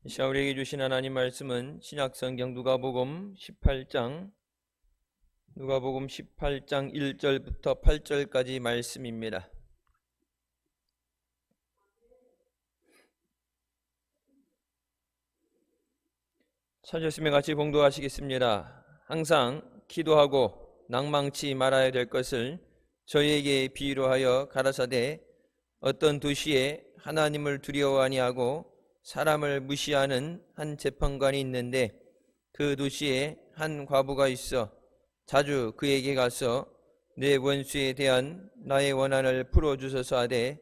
이 시간 우리에게 주신 하나님 말씀은 신약성경 누가복음 18장 1절부터 8절까지 말씀입니다. 찾으시면 같이 봉독하시겠습니다. 항상 기도하고 낭망치 말아야 될 것을 저희에게 비유로 하여 가라사대 어떤 도시에 하나님을 두려워 아니하고 사람을 무시하는 한 재판관이 있는데 그 도시에 한 과부가 있어 자주 그에게 가서 내 원수에 대한 나의 원한을 풀어주소서 하되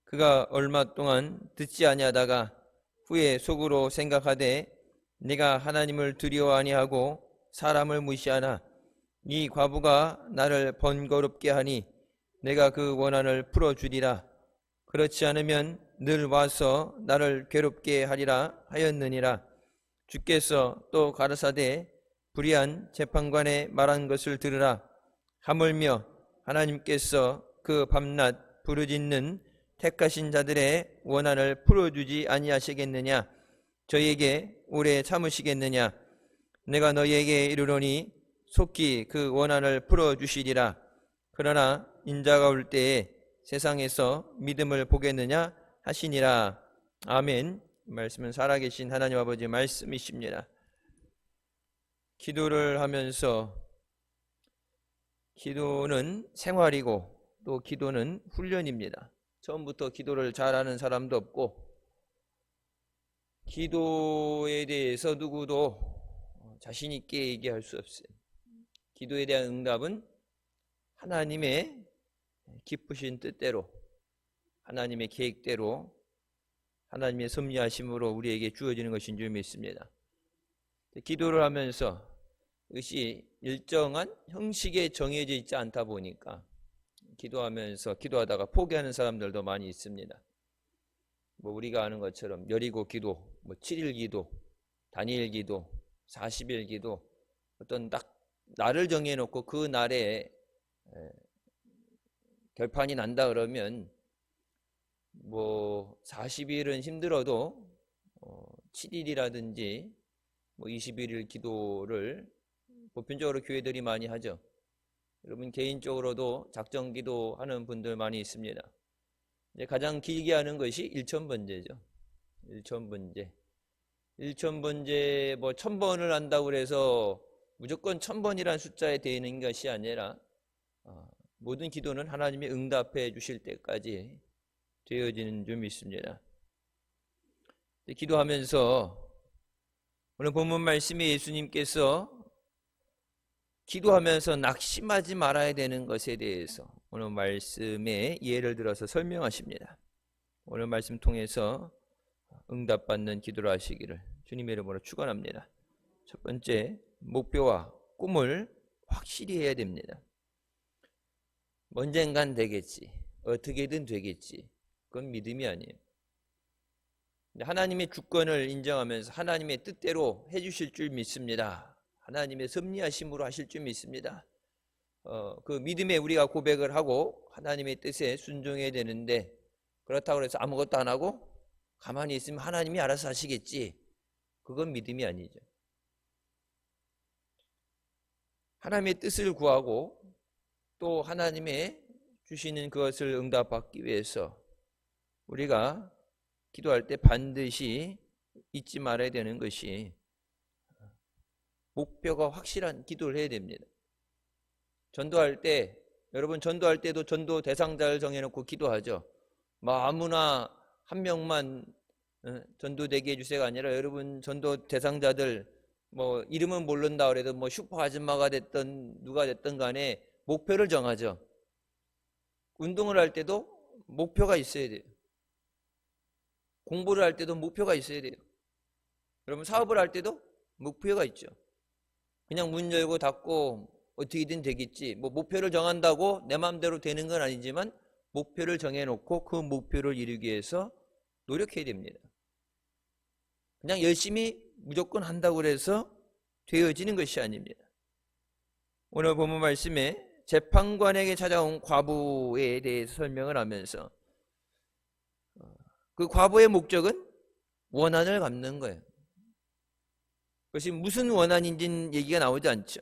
그가 얼마 동안 듣지 아니하다가 후에 속으로 생각하되 내가 하나님을 두려워 아니하고 사람을 무시하나 이 과부가 나를 번거롭게 하니 내가 그 원한을 풀어주리라. 그렇지 않으면 늘 와서 나를 괴롭게 하리라 하였느니라. 주께서 또 가라사대 불의한 재판관의 말한 것을 들으라. 하물며 하나님께서 그 밤낮 부르짖는 택하신 자들의 원한을 풀어주지 아니하시겠느냐? 저희에게 오래 참으시겠느냐? 내가 너희에게 이르노니 속히 그 원한을 풀어주시리라. 그러나 인자가 올 때에 세상에서 믿음을 보겠느냐 하시니라. 아멘. 말씀은 살아계신 하나님 아버지 말씀이십니다. 기도를 하면서 기도는 생활이고 또 기도는 훈련입니다. 처음부터 기도를 잘하는 사람도 없고 기도에 대해서 누구도 자신 있게 얘기할 수 없어요. 기도에 대한 응답은 하나님의 기쁘신 뜻대로 하나님의 계획대로 하나님의 섭리하심으로 우리에게 주어지는 것인 줄 믿습니다. 기도를 하면서 이것이 일정한 형식에 정해져 있지 않다 보니까 기도하다가 포기하는 사람들도 많이 있습니다. 우리가 아는 것처럼 여리고 기도, 7일 기도, 다니엘 기도, 40일 기도, 어떤 딱 날을 정해놓고 그 날에 결판이 난다 그러면 40일은 힘들어도 7일이라든지 21일 기도를 보편적으로 교회들이 많이 하죠. 여러분 개인적으로도 작정 기도하는 분들 많이 있습니다. 이제 가장 길게 하는 것이 일천번제죠. 일천번제 1000번을 한다고 해서 무조건 1000번이라는 숫자에 되는 것이 아니라 모든 기도는 하나님이 응답해 주실 때까지 되어지는 줄 믿습니다. 기도하면서 오늘 본문 말씀에 예수님께서 기도하면서 낙심하지 말아야 되는 것에 대해서 오늘 말씀에 예를 들어서 설명하십니다. 오늘 말씀 통해서 응답받는 기도를 하시기를 주님의 이름으로 축원합니다. 첫 번째, 목표와 꿈을 확실히 해야 됩니다. 언젠간 되겠지, 어떻게든 되겠지, 그건 믿음이 아니에요. 하나님의 주권을 인정하면서 하나님의 뜻대로 해주실 줄 믿습니다. 하나님의 섭리하심으로 하실 줄 믿습니다. 그 믿음에 우리가 고백을 하고 하나님의 뜻에 순종해야 되는데, 그렇다고 해서 아무것도 안 하고 가만히 있으면 하나님이 알아서 하시겠지, 그건 믿음이 아니죠. 하나님의 뜻을 구하고 또 하나님의 주시는 그것을 응답받기 위해서 우리가 기도할 때 반드시 잊지 말아야 되는 것이 목표가 확실한 기도를 해야 됩니다. 전도할 때, 여러분 전도할 때도 전도 대상자를 정해놓고 기도하죠. 아무나 한 명만 전도되게 해주세요가 아니라 여러분 전도 대상자들 이름은 모른다 그래도 슈퍼 아줌마가 됐든 누가 됐든 간에 목표를 정하죠. 운동을 할 때도 목표가 있어야 돼요. 공부를 할 때도 목표가 있어야 돼요. 여러분 사업을 할 때도 목표가 있죠. 그냥 문 열고 닫고 어떻게든 되겠지, 목표를 정한다고 내 마음대로 되는 건 아니지만 목표를 정해놓고 그 목표를 이루기 위해서 노력해야 됩니다. 그냥 열심히 무조건 한다고 해서 되어지는 것이 아닙니다. 오늘 본문 말씀에 재판관에게 찾아온 과부에 대해서 설명을 하면서 그 과부의 목적은 원한을 갚는 거예요. 그것이 무슨 원한인지는 얘기가 나오지 않죠.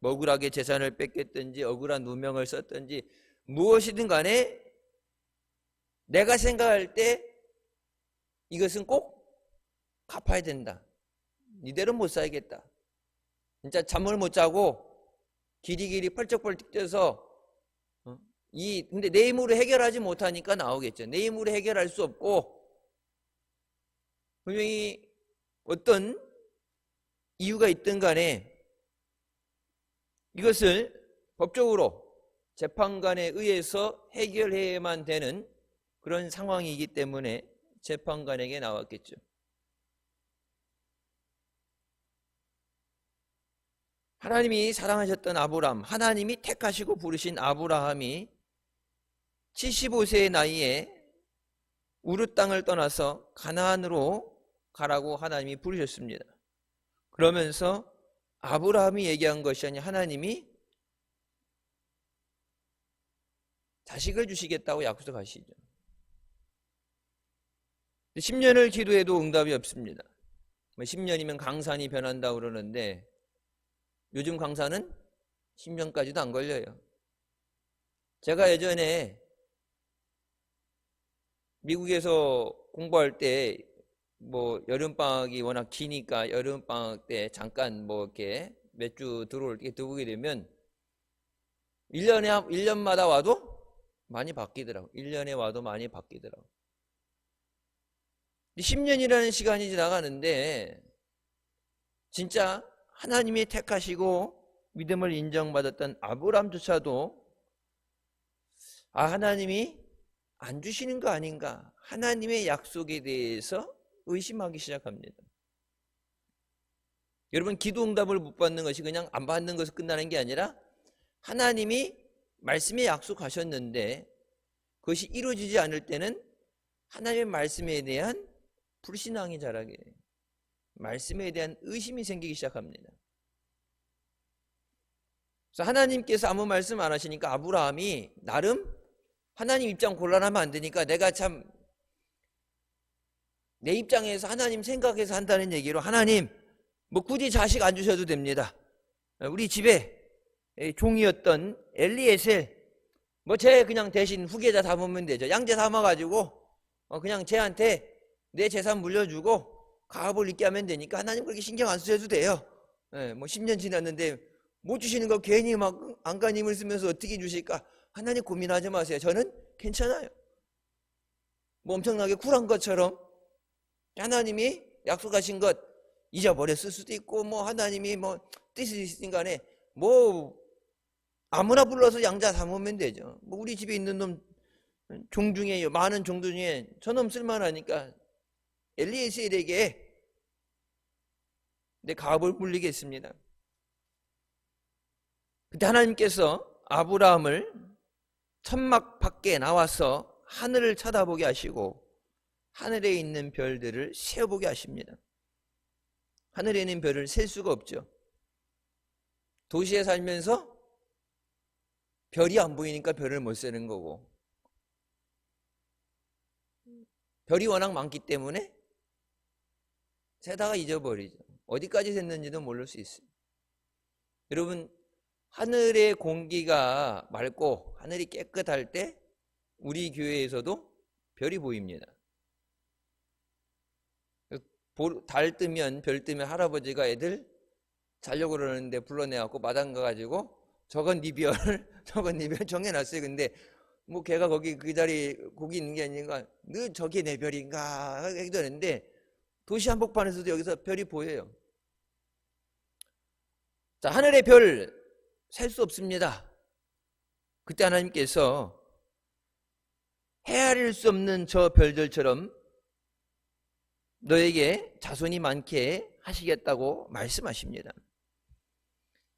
억울하게 재산을 뺏겼든지 억울한 누명을 썼든지 무엇이든 간에 내가 생각할 때 이것은 꼭 갚아야 된다. 이대로 못 살겠다. 진짜 잠을 못 자고 길이길이 펄쩍펄쩍 뛰어서 근데 내 힘으로 해결하지 못하니까 나오겠죠. 내 힘으로 해결할 수 없고 분명히 어떤 이유가 있든 간에 이것을 법적으로 재판관에 의해서 해결해야만 되는 그런 상황이기 때문에 재판관에게 나왔겠죠. 하나님이 사랑하셨던 아브라함, 하나님이 택하시고 부르신 아브라함이 75세의 나이에 우르 땅을 떠나서 가나안으로 가라고 하나님이 부르셨습니다. 그러면서 아브라함이 얘기한 것이 아니라 하나님이 자식을 주시겠다고 약속하시죠. 10년을 기도해도 응답이 없습니다. 10년이면 강산이 변한다고 그러는데 요즘 강산은 10년까지도 안 걸려요. 제가 예전에 미국에서 공부할 때 여름방학이 워낙 기니까 여름방학 때 잠깐 이렇게 몇 주 들어오게 되면 1년마다 와도 많이 바뀌더라고. 1년에 와도 많이 바뀌더라고. 10년이라는 시간이 지나가는데 진짜 하나님이 택하시고 믿음을 인정받았던 아브라함조차도 하나님이 안 주시는 거 아닌가, 하나님의 약속에 대해서 의심하기 시작합니다. 여러분, 기도 응답을 못 받는 것이 그냥 안 받는 것으로 끝나는 게 아니라 하나님이 말씀에 약속하셨는데 그것이 이루어지지 않을 때는 하나님의 말씀에 대한 불신앙이 자라게 돼요. 말씀에 대한 의심이 생기기 시작합니다. 그래서 하나님께서 아무 말씀 안 하시니까 아브라함이 나름 하나님 입장 곤란하면 안 되니까 내가 참 내 입장에서 하나님 생각해서 한다는 얘기로 하나님 굳이 자식 안 주셔도 됩니다. 우리 집에 종이었던 엘리에셀 쟤 그냥 대신 후계자 삼으면 되죠. 양자 삼아가지고 그냥 쟤한테 내 재산 물려주고 가업을 잊게 하면 되니까 하나님 그렇게 신경 안 쓰셔도 돼요. 10년 지났는데 못 주시는 거 괜히 막 안간힘을 쓰면서 어떻게 주실까? 하나님 고민하지 마세요. 저는 괜찮아요. 엄청나게 쿨한 것처럼 하나님이 약속하신 것 잊어버렸을 수도 있고 하나님이 뜻이 있으신 간에 아무나 불러서 양자 삼으면 되죠. 우리 집에 있는 놈 종 중에 많은 종들 중에 저놈 쓸만하니까 엘리에셀에게 내 가업을 물리겠습니다. 그때 하나님께서 아브라함을 천막 밖에 나와서 하늘을 쳐다보게 하시고 하늘에 있는 별들을 세어보게 하십니다. 하늘에 있는 별을 셀 수가 없죠. 도시에 살면서 별이 안 보이니까 별을 못 세는 거고 별이 워낙 많기 때문에 세다가 잊어버리죠. 어디까지 샜는지도 모를 수 있어요. 여러분, 하늘의 공기가 맑고 하늘이 깨끗할 때 우리 교회에서도 별이 보입니다. 달 뜨면 별 뜨면 할아버지가 애들 자려고 그러는데 불러내갖고 마당 가가지고 저건 네 별, 저건 네 별 정해놨어요. 근데 걔가 거기 그 자리 거기 있는 게 아닌가, 너 저게 내 별인가 하기도 하는데 도시 한복판에서도 여기서 별이 보여요. 자, 하늘의 별 셀 수 없습니다. 그때 하나님께서 헤아릴 수 없는 저 별들처럼 너에게 자손이 많게 하시겠다고 말씀하십니다.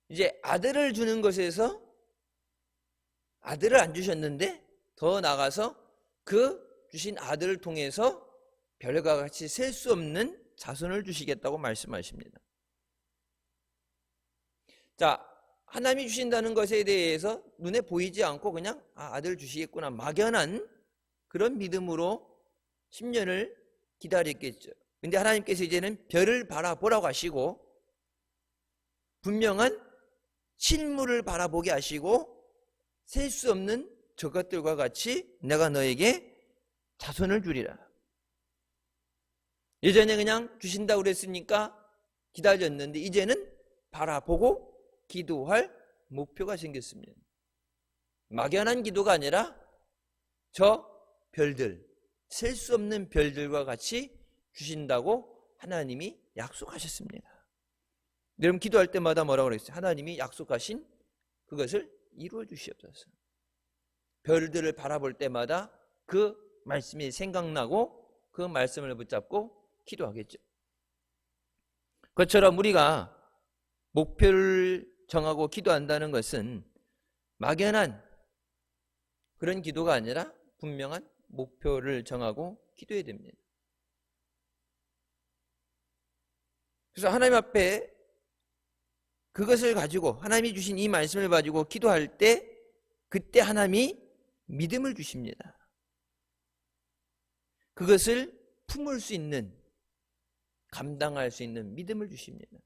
이제 아들을 주는 것에서 아들을 안 주셨는데 더 나아가서 그 주신 아들을 통해서 별과 같이 셀 수 없는 자손을 주시겠다고 말씀하십니다. 자, 하나님이 주신다는 것에 대해서 눈에 보이지 않고 그냥 아들 주시겠구나 막연한 그런 믿음으로 10년을 기다렸겠죠. 근데 하나님께서 이제는 별을 바라보라고 하시고 분명한 실물을 바라보게 하시고 셀 수 없는 저것들과 같이 내가 너에게 자손을 주리라. 예전에 그냥 주신다고 그랬으니까 기다렸는데 이제는 바라보고 기도할 목표가 생겼습니다. 막연한 기도가 아니라 저 별들, 셀 수 없는 별들과 같이 주신다고 하나님이 약속하셨습니다. 여러분 기도할 때마다 뭐라고 그랬어요? 하나님이 약속하신 그것을 이루어 주시옵소서. 별들을 바라볼 때마다 그 말씀이 생각나고 그 말씀을 붙잡고 기도하겠죠. 그것처럼 우리가 목표를 정하고 기도한다는 것은 막연한 그런 기도가 아니라 분명한 목표를 정하고 기도해야 됩니다. 그래서 하나님 앞에 그것을 가지고 하나님이 주신 이 말씀을 가지고 기도할 때 그때 하나님이 믿음을 주십니다. 그것을 품을 수 있는, 감당할 수 있는 믿음을 주십니다.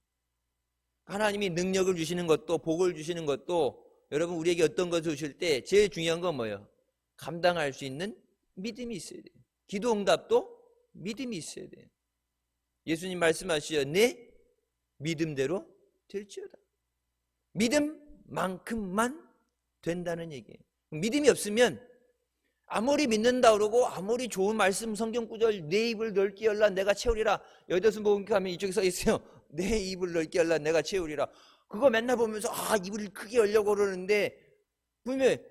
하나님이 능력을 주시는 것도 복을 주시는 것도 여러분 우리에게 어떤 것을 주실 때 제일 중요한 건 뭐예요? 감당할 수 있는 믿음이 있어야 돼요. 기도 응답도 믿음이 있어야 돼요. 예수님 말씀하시죠. 내 믿음대로 될지어다. 믿음만큼만 된다는 얘기예요. 믿음이 없으면 아무리 믿는다 그러고 아무리 좋은 말씀 성경 구절 내 입을 넓게 열라 내가 채우리라. 여기서 보면 이쪽에 써 있어요. 내 입을 넓게 열라 내가 채우리라. 그거 맨날 보면서 입을 크게 열려고 그러는데 보면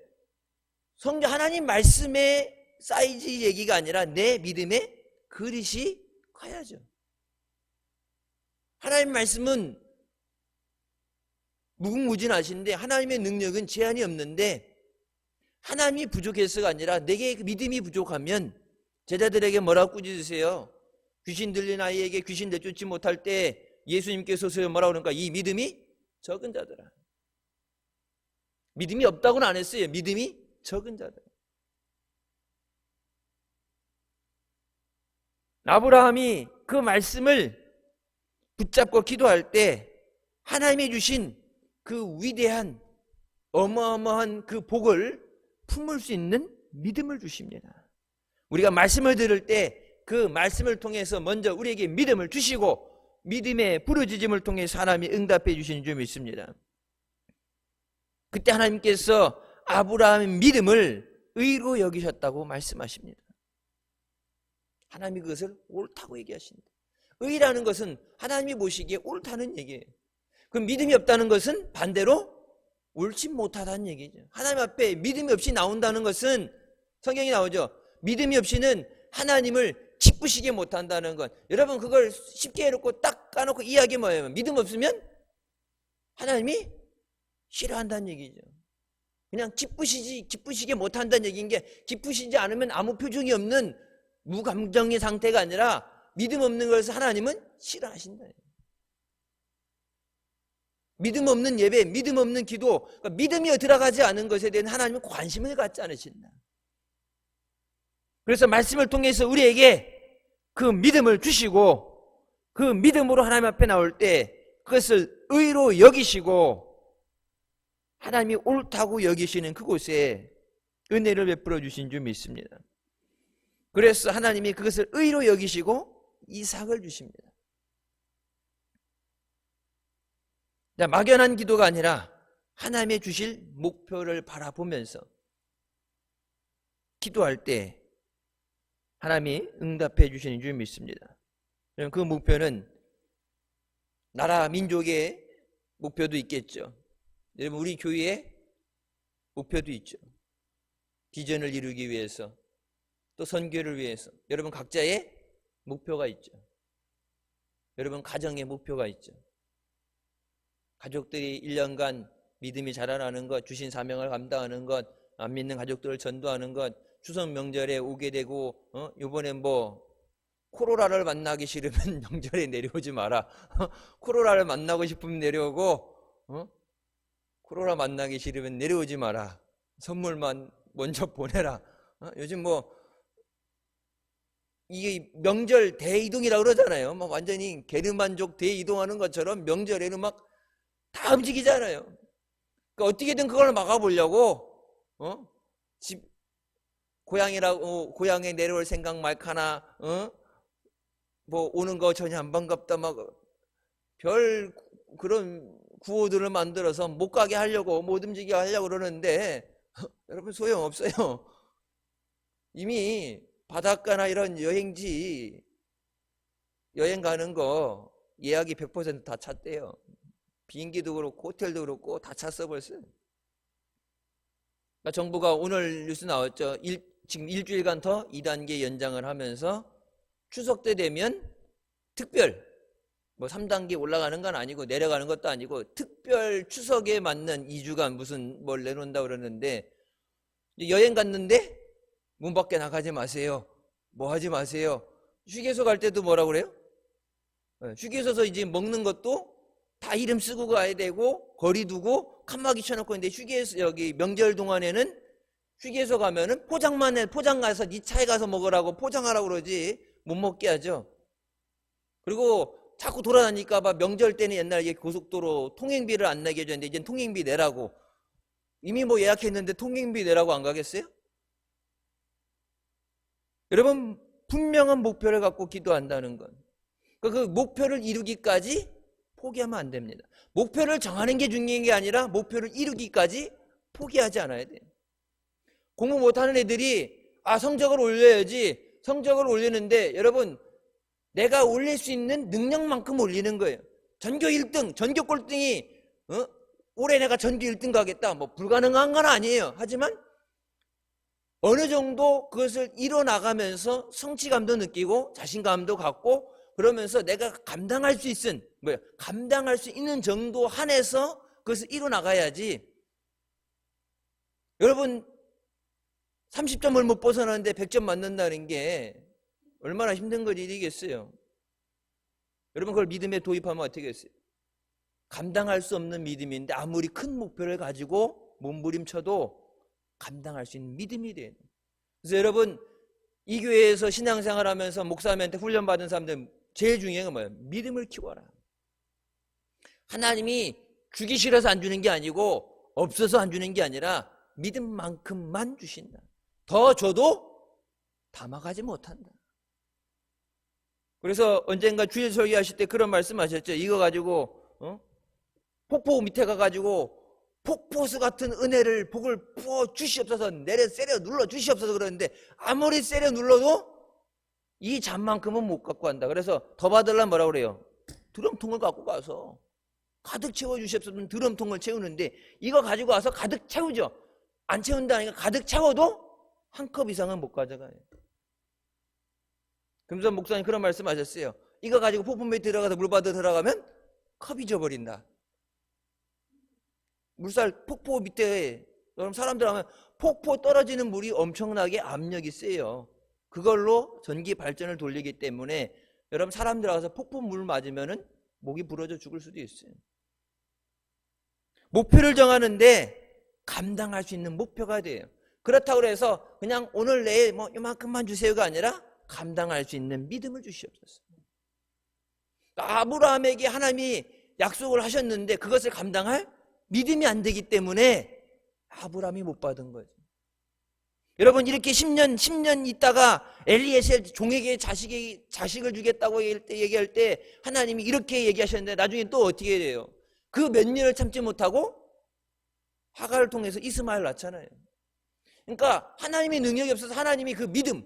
성경 하나님 말씀의 사이즈 얘기가 아니라 내 믿음의 그릇이 커야죠. 하나님 말씀은 무궁무진하신데 하나님의 능력은 제한이 없는데 하나님이 부족해서가 아니라 내게 믿음이 부족하면 제자들에게 뭐라고 꾸짖으세요? 귀신 들린 아이에게 귀신 내쫓지 못할 때 예수님께서 뭐라고 그러니까 이 믿음이 적은 자들아. 믿음이 없다고는 안 했어요. 믿음이 적은 자들. 아브라함이 그 말씀을 붙잡고 기도할 때 하나님이 주신 그 위대한 어마어마한 그 복을 품을 수 있는 믿음을 주십니다. 우리가 말씀을 들을 때 그 말씀을 통해서 먼저 우리에게 믿음을 주시고 믿음의 부르짖음을 통해서 하나님이 응답해 주시는 줄 믿습니다. 그때 하나님께서 아브라함의 믿음을 의로 여기셨다고 말씀하십니다. 하나님이 그것을 옳다고 얘기하신다. 의라는 것은 하나님이 보시기에 옳다는 얘기예요. 그 믿음이 없다는 것은 반대로 옳지 못하다는 얘기죠. 하나님 앞에 믿음이 없이 나온다는 것은 성경이 나오죠. 믿음이 없이는 하나님을 기쁘시게 못한다는 것. 여러분 그걸 쉽게 해놓고 딱 까놓고 이야기 뭐예요? 믿음 없으면 하나님이 싫어한다는 얘기죠. 그냥 기쁘시게 못한다는 얘기인 게 기쁘시지 않으면 아무 표정이 없는 무감정의 상태가 아니라 믿음 없는 것을 하나님은 싫어하신다. 믿음 없는 예배, 믿음 없는 기도, 그러니까 믿음이 들어가지 않은 것에 대한 하나님은 관심을 갖지 않으신다. 그래서 말씀을 통해서 우리에게 그 믿음을 주시고 그 믿음으로 하나님 앞에 나올 때 그것을 의로 여기시고 하나님이 옳다고 여기시는 그곳에 은혜를 베풀어 주신 줄 믿습니다. 그래서 하나님이 그것을 의로 여기시고 이삭을 주십니다. 막연한 기도가 아니라 하나님의 주실 목표를 바라보면서 기도할 때 하나님이 응답해 주시는 줄 믿습니다. 그 목표는 나라 민족의 목표도 있겠죠. 여러분 우리 교회의 목표도 있죠. 비전을 이루기 위해서 또 선교를 위해서 여러분 각자의 목표가 있죠. 여러분 가정의 목표가 있죠. 가족들이 1년간 믿음이 자라나는 것, 주신 사명을 감당하는 것, 안 믿는 가족들을 전도하는 것, 추석 명절에 오게 되고 이번에 코로나를 만나기 싫으면 명절에 내려오지 마라. 코로나를 만나고 싶으면 내려오고 코로나 만나기 싫으면 내려오지 마라. 선물만 먼저 보내라. 요즘 이 명절 대이동이라고 그러잖아요. 막 완전히 게르만족 대이동하는 것처럼 명절에는 막 다 움직이잖아요. 그러니까 어떻게든 그걸 막아보려고 집 고향에 내려올 생각 말카나 뭐 오는 거 전혀 안 반갑다 막 별 그런 구호들을 만들어서 못 가게 하려고 못 움직이게 하려고 그러는데 여러분 소용없어요. 이미 바닷가나 이런 여행지 여행 가는 거 예약이 100% 다 찼대요. 비행기도 그렇고 호텔도 그렇고 다 찼어 벌써. 그러니까 정부가 오늘 뉴스 나왔죠. 지금 일주일간 더 2단계 연장을 하면서 추석 때 되면 특별 뭐 3단계 올라가는 건 아니고 내려가는 것도 아니고 특별 추석에 맞는 2주간 무슨 뭘 내놓는다 그러는데 여행 갔는데 문 밖에 나가지 마세요. 뭐 하지 마세요. 휴게소 갈 때도 뭐라 그래요? 휴게소에서 이제 먹는 것도 다 이름 쓰고 가야 되고 거리 두고 칸막이 쳐놓고 있는데 휴게소 여기 명절 동안에는 휴게소 가면은 포장 가서 네 차에 가서 먹으라고 포장하라고 그러지 못 먹게 하죠. 그리고 자꾸 돌아다니까 봐 명절 때는 옛날에 고속도로 통행비를 안 내게 해줬는데 이젠 통행비 내라고 이미 뭐 예약했는데 통행비 내라고 안 가겠어요? 여러분 분명한 목표를 갖고 기도한다는 건 그 목표를 이루기까지 포기하면 안 됩니다. 목표를 정하는 게 중요한 게 아니라 목표를 이루기까지 포기하지 않아야 돼요. 공부 못하는 애들이 성적을 올려야지 성적을 올리는데 여러분 내가 올릴 수 있는 능력만큼 올리는 거예요. 전교 1등 전교 꼴등이 올해 내가 전교 1등 가겠다 뭐 불가능한 건 아니에요. 하지만 어느 정도 그것을 이뤄나가면서 성취감도 느끼고 자신감도 갖고 그러면서 내가 감당할 수 있는 정도 한에서 그것을 이뤄나가야지. 여러분 30점을 못 벗어나는데 100점 맞는다는 게 얼마나 힘든 일이겠어요. 여러분 그걸 믿음에 도입하면 어떻게 했어요? 감당할 수 없는 믿음인데 아무리 큰 목표를 가지고 몸부림쳐도 감당할 수 있는 믿음이 돼요. 그래서 여러분 이 교회에서 신앙생활하면서 목사님한테 훈련받은 사람들 제일 중요한 건 뭐예요? 믿음을 키워라. 하나님이 주기 싫어서 안 주는 게 아니고 없어서 안 주는 게 아니라 믿음만큼만 주신다. 더 줘도 담아가지 못한다. 그래서 언젠가 주일 설교하실 때 그런 말씀하셨죠. 이거 가지고 폭포 밑에 가가지고 폭포수 같은 은혜를 복을 부어 주시옵소서 세려 눌러 주시옵소서 그러는데 아무리 세려 눌러도 이 잔만큼은 못 갖고 간다. 그래서 더 받으려면 뭐라고 그래요? 드럼통을 갖고 가서 가득 채워 주시옵소서 드럼통을 채우는데 이거 가지고 와서 가득 채우죠. 안 채운다니까 가득 채워도 한 컵 이상은 못 가져가요. 금선 목사님 그런 말씀 하셨어요. 이거 가지고 폭포 밑에 들어가서 물 받아 들어가면 컵이 져버린다. 폭포 밑에 여러분 사람들 하면 폭포 떨어지는 물이 엄청나게 압력이 세요. 그걸로 전기 발전을 돌리기 때문에 여러분 사람 들어가서 폭포 물 맞으면은 목이 부러져 죽을 수도 있어요. 목표를 정하는데 감당할 수 있는 목표가 돼요. 그렇다고 해서 그냥 오늘 내일 뭐 이만큼만 주세요가 아니라 감당할 수 있는 믿음을 주시옵소서. 아브라함에게 하나님이 약속을 하셨는데 그것을 감당할 믿음이 안 되기 때문에 아브라함이 못 받은 거죠. 여러분 이렇게 10년 있다가 엘리에셀 종에게 자식을 주겠다고 얘기할 때 하나님이 이렇게 얘기하셨는데 나중에 또 어떻게 돼요? 그 몇 년을 참지 못하고 하갈을 통해서 이스마엘 낳잖아요. 그러니까 하나님의 능력이 없어서 하나님이 그 믿음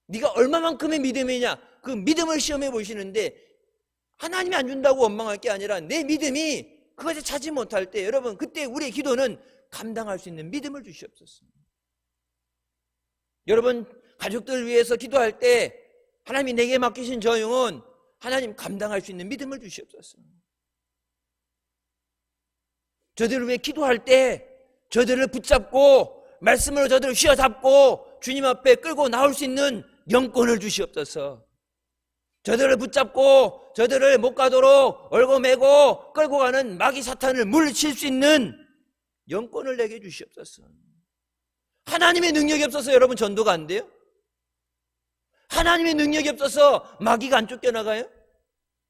네가 얼마만큼의 믿음이냐 그 믿음을 시험해 보시는데 하나님이 안 준다고 원망할 게 아니라 내 믿음이 그것을 찾지 못할 때 여러분 그때 우리의 기도는 감당할 수 있는 믿음을 주시옵소서. 여러분 가족들 위해서 기도할 때 하나님이 내게 맡기신 저 영혼 하나님 감당할 수 있는 믿음을 주시옵소서. 저들을 위해 기도할 때 저들을 붙잡고 말씀으로 저들을 휘어잡고 주님 앞에 끌고 나올 수 있는 영권을 주시옵소서. 저들을 붙잡고 저들을 못 가도록 얼고매고 끌고 가는 마귀 사탄을 물리칠 수 있는 영권을 내게 주시옵소서. 하나님의 능력이 없어서 여러분 전도가 안 돼요? 하나님의 능력이 없어서 마귀가 안 쫓겨나가요?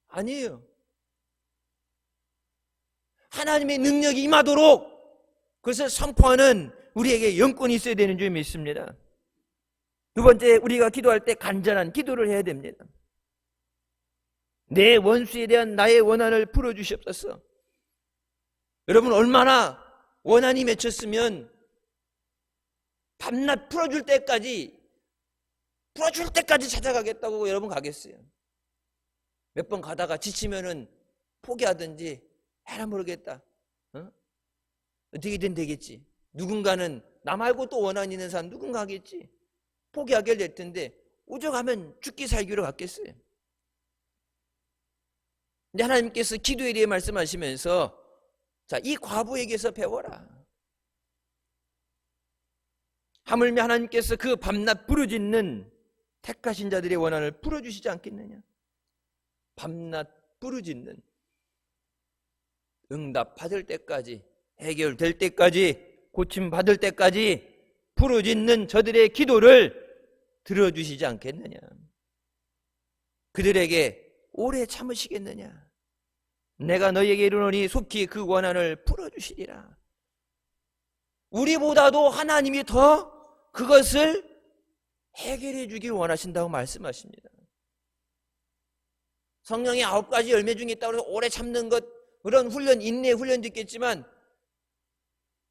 아니에요. 하나님의 능력이 임하도록 그것을 선포하는 우리에게 영권이 있어야 되는 줄 믿습니다. 두 번째, 우리가 기도할 때 간절한 기도를 해야 됩니다. 내 원수에 대한 나의 원한을 풀어주시옵소서. 여러분, 얼마나 원한이 맺혔으면 밤낮 풀어줄 때까지 찾아가겠다고 여러분 가겠어요? 몇 번 가다가 지치면은 포기하든지 해라 모르겠다. 어떻게든 되겠지. 누군가는 나 말고 또 원한 있는 사람 누군가 하겠지. 포기하게 될 텐데 오죽하면 죽기 살기로 갔겠어요. 근데 하나님께서 기도에 대해 말씀하시면서 자, 이 과부에게서 배워라. 하물며 하나님께서 그 밤낮 부르짖는 택하신 자들의 원한을 풀어주시지 않겠느냐. 밤낮 부르짖는, 응답받을 때까지, 해결될 때까지, 고침받을 때까지 부르짖는 저들의 기도를 들어주시지 않겠느냐. 그들에게 오래 참으시겠느냐. 내가 너희에게 이르노니 속히 그 원한을 풀어주시리라. 우리보다도 하나님이 더 그것을 해결해 주길 원하신다고 말씀하십니다. 성령의 9가지 열매 중에 있다고 해서 오래 참는 것, 그런 훈련, 인내 훈련도 있겠지만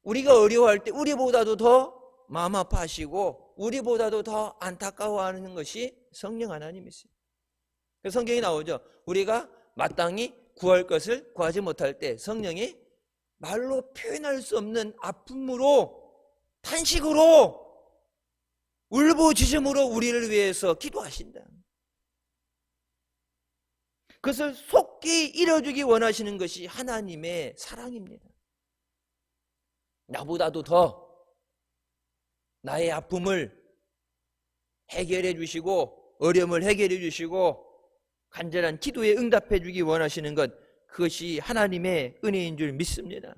우리가 어려워할 때 우리보다도 더 마음 아파하시고 우리보다도 더 안타까워하는 것이 성령 하나님이세요. 그래서 성경에 나오죠. 우리가 마땅히 구할 것을 구하지 못할 때 성령이 말로 표현할 수 없는 아픔으로, 탄식으로, 울부짖음으로 우리를 위해서 기도하신다. 그것을 속히 이뤄주기 원하시는 것이 하나님의 사랑입니다. 나보다도 더 나의 아픔을 해결해 주시고 어려움을 해결해 주시고 간절한 기도에 응답해 주기 원하시는 것, 그것이 하나님의 은혜인 줄 믿습니다.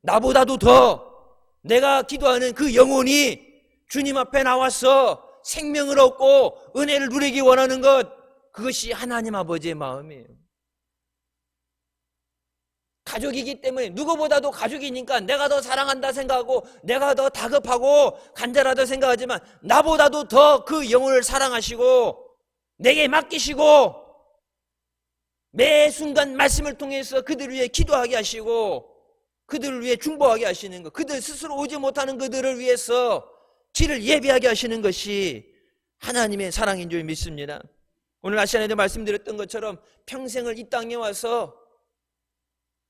나보다도 더 내가 기도하는 그 영혼이 주님 앞에 나와서 생명을 얻고 은혜를 누리기 원하는 것, 그것이 하나님 아버지의 마음이에요. 가족이기 때문에, 누구보다도 가족이니까 내가 더 사랑한다 생각하고 내가 더 다급하고 간절하다 생각하지만 나보다도 더 그 영혼을 사랑하시고 내게 맡기시고 매 순간 말씀을 통해서 그들을 위해 기도하게 하시고 그들을 위해 중보하게 하시는 것, 그들 스스로 오지 못하는 그들을 위해서 길을 예비하게 하시는 것이 하나님의 사랑인 줄 믿습니다. 오늘 아시아에도 말씀드렸던 것처럼 평생을 이 땅에 와서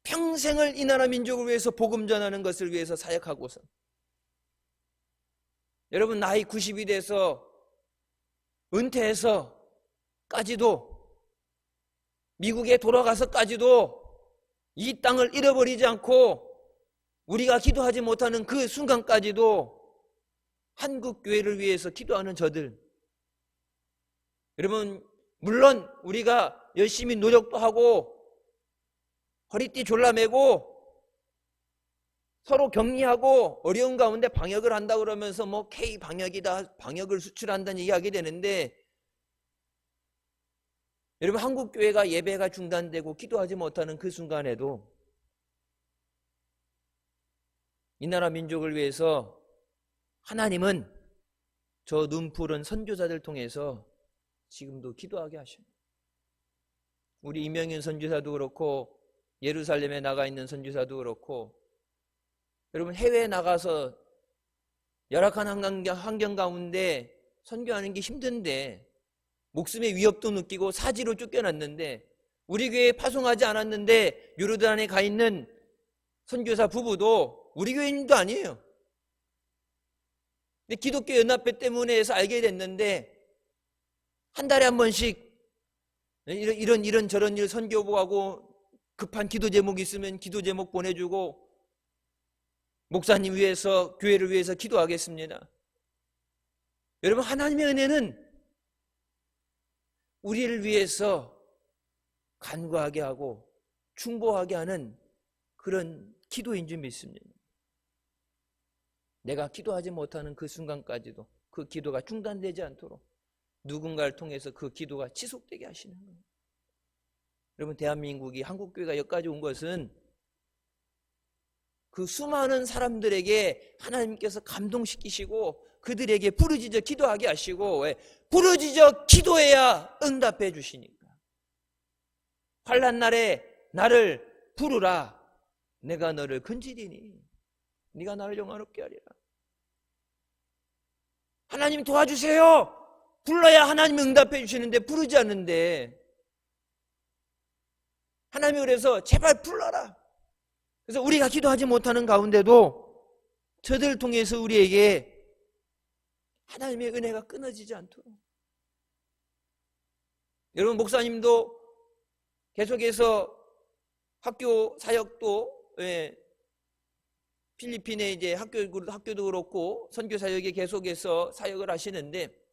평생을 이 나라 민족을 위해서 복음 전하는 것을 위해서 사역하고서 여러분 나이 90이 돼서 은퇴해서까지도 미국에 돌아가서까지도 이 땅을 잃어버리지 않고 우리가 기도하지 못하는 그 순간까지도 한국 교회를 위해서 기도하는 저들, 여러분 물론 우리가 열심히 노력도 하고 허리띠 졸라매고 서로 격리하고 어려운 가운데 방역을 한다 그러면서 뭐 K 방역이다, 방역을 수출한다는 얘기하게 되는데, 여러분 한국 교회가 예배가 중단되고 기도하지 못하는 그 순간에도 이 나라 민족을 위해서 하나님은 저 눈푸른 선교사들 통해서 지금도 기도하게 하십니다. 우리 이명윤 선교사도 그렇고 예루살렘에 나가 있는 선교사도 그렇고, 여러분 해외에 나가서 열악한 환경 가운데 선교하는 게 힘든데 목숨의 위협도 느끼고 사지로 쫓겨났는데 우리 교회에 파송하지 않았는데 요르단에 가 있는 선교사 부부도 우리 교인도 아니에요. 근데 기독교 연합회 때문에 해서 알게 됐는데 한 달에 한 번씩 이런 저런 일 선교하고 급한 기도 제목이 있으면 기도 제목 보내주고 목사님 위해서 교회를 위해서 기도하겠습니다. 여러분 하나님의 은혜는 우리를 위해서 간구하게 하고 충보하게 하는 그런 기도인 줄 믿습니다. 내가 기도하지 못하는 그 순간까지도 그 기도가 중단되지 않도록 누군가를 통해서 그 기도가 지속되게 하시는 거예요. 여러분, 대한민국이 한국교회가 여기까지 온 것은 그 수많은 사람들에게 하나님께서 감동시키시고 그들에게 부르짖어 기도하게 하시고, 왜? 부르짖어 기도해야 응답해 주시니까. 환난 날에 나를 부르라. 내가 너를 건지리니 네가 나를 영화롭게 하리라. 하나님 도와주세요. 불러야 하나님이 응답해 주시는데 부르지 않는데, 하나님이 그래서 제발 불러라. 그래서 우리가 기도하지 못하는 가운데도 저들을 통해서 우리에게 하나님의 은혜가 끊어지지 않도록. 여러분, 목사님도 계속해서 학교 사역도, 필리핀에 이제 학교도 그렇고 선교 사역에 계속해서 사역을 하시는데,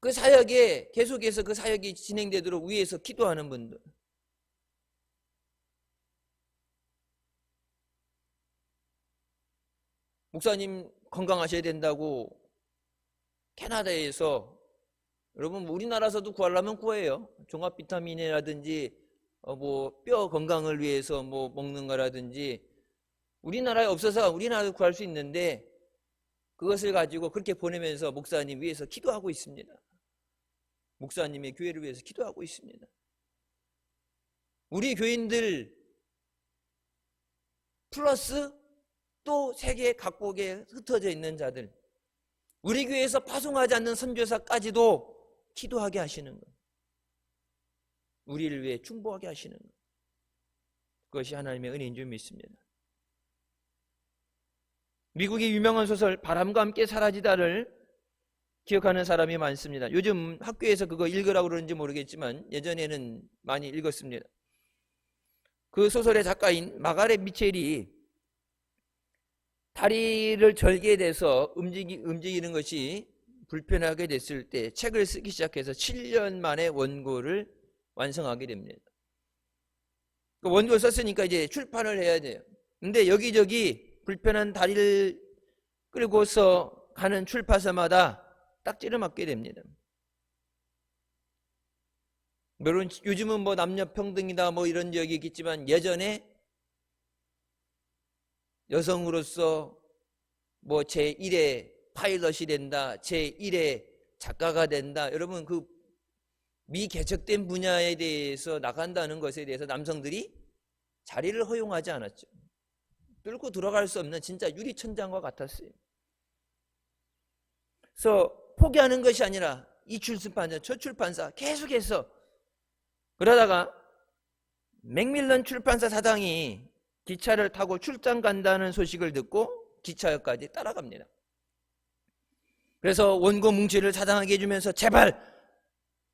그 사역에 계속해서 그 사역이 진행되도록 위해서 기도하는 분들, 목사님 건강하셔야 된다고 캐나다에서, 여러분 우리나라에서도 구하려면 구해요. 종합 비타민이라든지 뭐 뼈 건강을 위해서 뭐 먹는 거라든지 우리나라에 없어서 우리나라도 구할 수 있는데, 그것을 가지고 그렇게 보내면서 목사님 위해서 기도하고 있습니다. 목사님의 교회를 위해서 기도하고 있습니다. 우리 교인들 플러스 또 세계 각국에 흩어져 있는 자들, 우리 교회에서 파송하지 않는 선교사까지도 기도하게 하시는 것, 우리를 위해 충보하게 하시는 것, 그것이 하나님의 은혜인 줄 믿습니다. 미국의 유명한 소설 바람과 함께 사라지다를 기억하는 사람이 많습니다. 요즘 학교에서 그거 읽으라고 그러는지 모르겠지만 예전에는 많이 읽었습니다. 그 소설의 작가인 마가렛 미첼이 다리를 절개돼서 움직이는 것이 불편하게 됐을 때 책을 쓰기 시작해서 7년 만에 원고를 완성하게 됩니다. 그 원고를 썼으니까 이제 출판을 해야 돼요. 근데 여기저기 불편한 다리를 끌고서 가는 출판사마다 딱지를 맞게 됩니다. 물론 요즘은 뭐 남녀 평등이다 뭐 이런 적이 있겠지만, 예전에 여성으로서 뭐 제1의 파일럿이 된다, 제1의 작가가 된다, 여러분 그 미개척된 분야에 대해서 나간다는 것에 대해서 남성들이 자리를 허용하지 않았죠. 뚫고 들어갈 수 없는 진짜 유리천장과 같았어요. 그래서 포기하는 것이 아니라 이 출판사 저 출판사 계속해서 그러다가 맥밀런 출판사 사장이 기차를 타고 출장 간다는 소식을 듣고 기차역까지 따라갑니다. 그래서 원고 뭉치를 사장에게 해주면서 제발